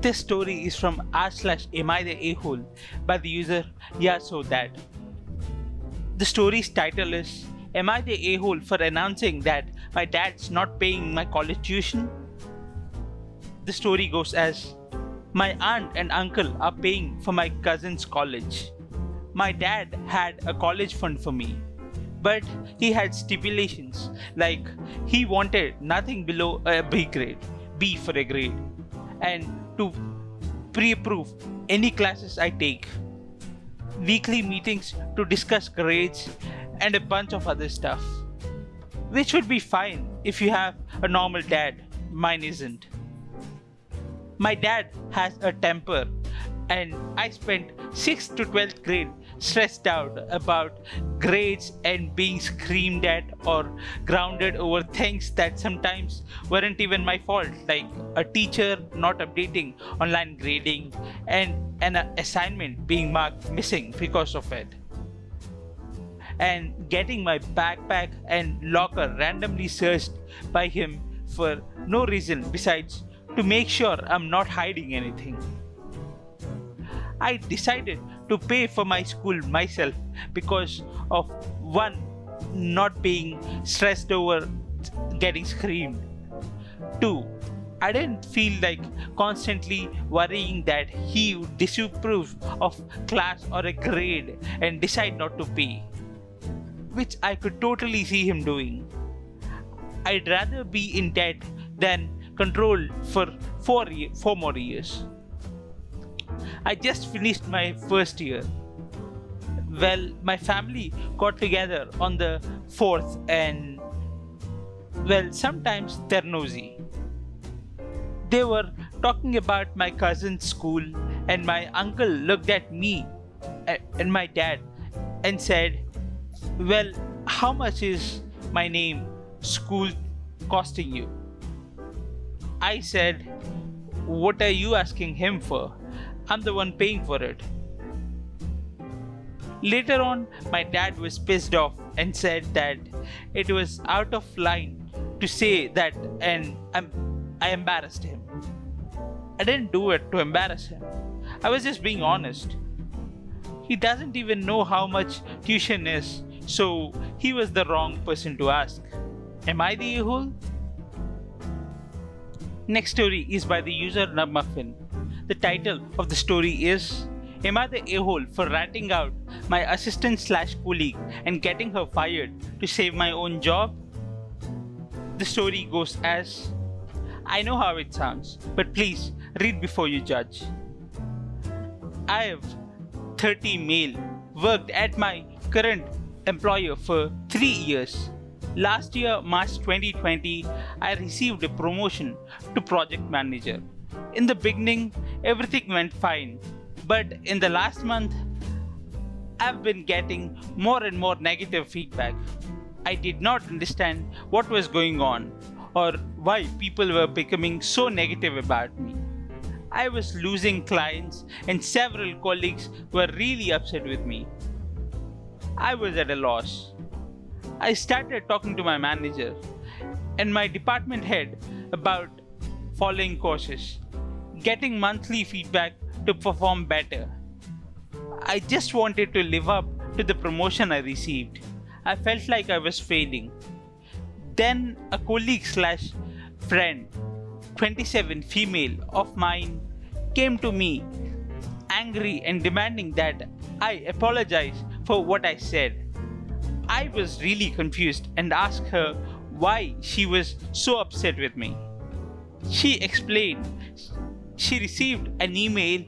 This story is from r/am I the a-hole by the user YaSoDad. The story's title is Am I the a-hole for announcing that my dad's not paying my college tuition? The story goes as my aunt and uncle are paying for my cousin's college. My dad had a college fund for me, but he had stipulations like he wanted nothing below a B grade, B for a grade, and to pre-approve any classes I take, weekly meetings to discuss grades, and a bunch of other stuff. Which would be fine if you have a normal dad, mine isn't. My dad has a temper, and I spent 6th to 12th grade stressed out about grades and being screamed at or grounded over things that sometimes weren't even my fault, like a teacher not updating online grading and an assignment being marked missing because of it, and getting my backpack and locker randomly searched by him for no reason besides to make sure I'm not hiding anything. I decided to pay for my school myself because of one, not being stressed over getting screamed. Two, I didn't feel like constantly worrying that he would disapprove of class or a grade and decide not to pay, which I could totally see him doing. I'd rather be in debt than controlled for 4 more years. I just finished my first year. Well, my family got together on the 4th and, well, sometimes they're nosy. They were talking about my cousin's school, and my uncle looked at me and my dad and said, well, how much is my name school costing you? I said, what are you asking him for? I'm the one paying for it. Later on, my dad was pissed off and said that it was out of line to say that, and I embarrassed him. I didn't do it to embarrass him. I was just being honest. He doesn't even know how much tuition is, so he was the wrong person to ask. Am I the a-hole? Next story is by the user Nubmuffin. The title of the story is Am I the a-hole for ratting out my assistant/colleague and getting her fired to save my own job? The story goes as I know how it sounds, but please read before you judge. I have 30 male, worked at my current employer for 3 years. Last year, March 2020, I received a promotion to project manager. In the beginning, everything went fine, but in the last month, I've been getting more and more negative feedback. I did not understand what was going on or why people were becoming so negative about me. I was losing clients and several colleagues were really upset with me. I was at a loss. I started talking to my manager and my department head about following courses, getting monthly feedback to perform better. I just wanted to live up to the promotion I received. I felt like I was failing. Then a colleague/friend, 27 female of mine, came to me angry and demanding that I apologize for what I said. I was really confused and asked her why she was so upset with me. She explained she received an email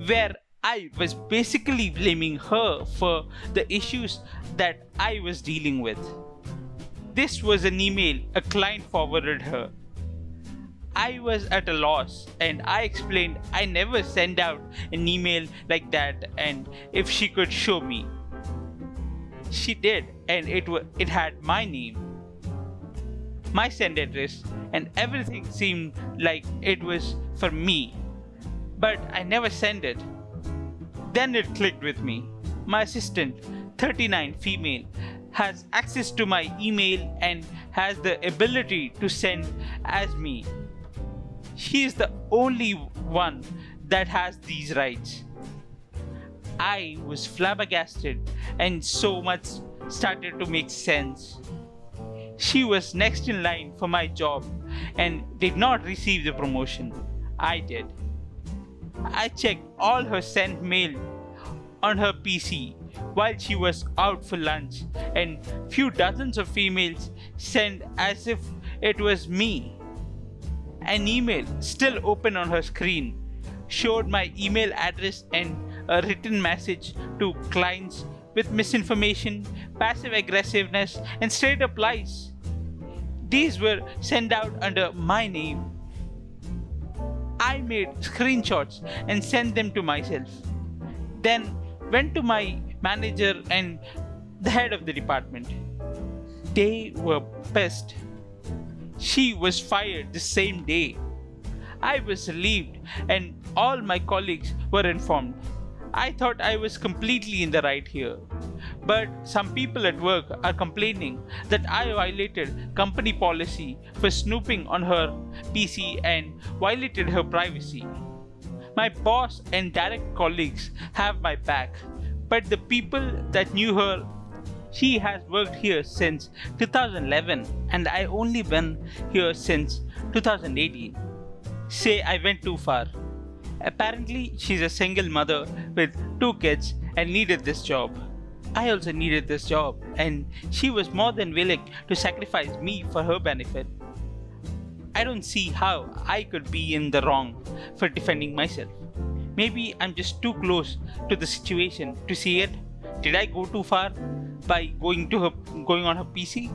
where I was basically blaming her for the issues that I was dealing with. This was an email a client forwarded her. I was at a loss and I explained I never sent out an email like that and if she could show me. She did, and it had my name, my send address, and everything seemed like it was for me. But I never sent it. Then it clicked with me. My assistant, 39 female, has access to my email and has the ability to send as me. She is the only one that has these rights. I was flabbergasted, and so much started to make sense. She was next in line for my job and did not receive the promotion. I did. I checked all her sent mail on her PC while she was out for lunch, and few dozens of emails sent as if it was me. An email still open on her screen showed my email address and a written message to clients with misinformation, passive aggressiveness, and straight up lies. These were sent out under my name. I made screenshots and sent them to myself. Then went to my manager and the head of the department. They were pissed. She was fired the same day. I was relieved, and all my colleagues were informed. I thought I was completely in the right here. But some people at work are complaining that I violated company policy for snooping on her PC and violated her privacy. My boss and direct colleagues have my back, but the people that knew her, she has worked here since 2011 and I only been here since 2018. Say I went too far. Apparently, she's a single mother with 2 kids and needed this job. I also needed this job, and she was more than willing to sacrifice me for her benefit. I don't see how I could be in the wrong for defending myself. Maybe I'm just too close to the situation to see it. Did I go too far by going on her PC?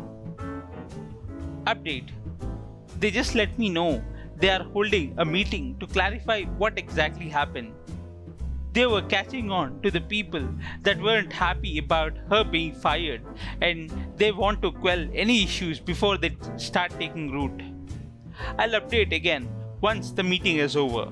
Update. They just let me know they are holding a meeting to clarify what exactly happened. They were catching on to the people that weren't happy about her being fired, and they want to quell any issues before they start taking root. I'll update again once the meeting is over.